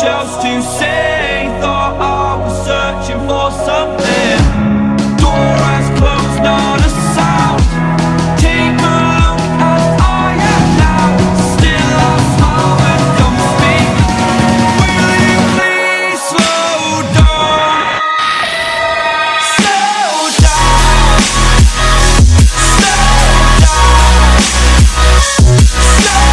else to say. Thought I was searching for something. Door has closed, not a sound. Take a look as I am now. Still I smile and don't speak. Will you please slow down? Slow down. Slow down. Slow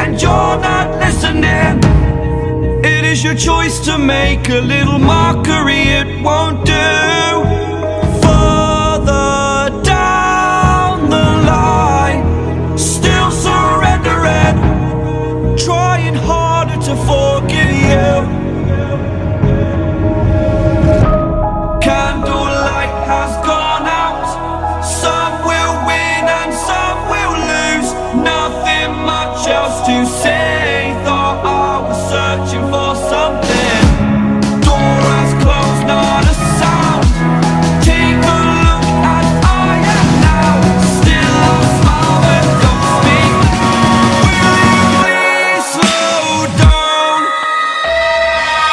and you're not listening. It is your choice to make a little mockery, it won't do. Further down the line, still surrendering, trying harder to forgive you. Candlelight has gone out. Some will win and some will lose. Nothing much else to say. Thought I was searching for something. Door has closed, not a sound. Take a look as I am now. Still I smile and don't speak. Will you please slow down? Slow down.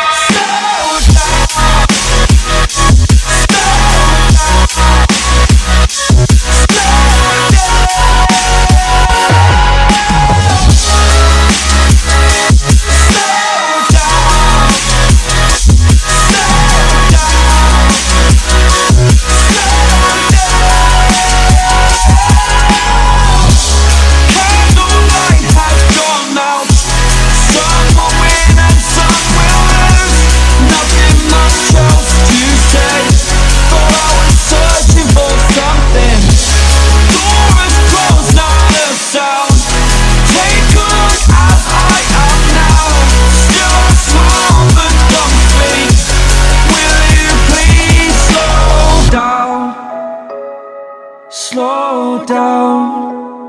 Slow down,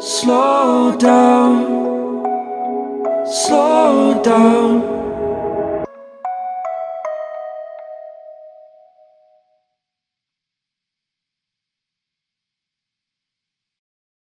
slow down, slow down.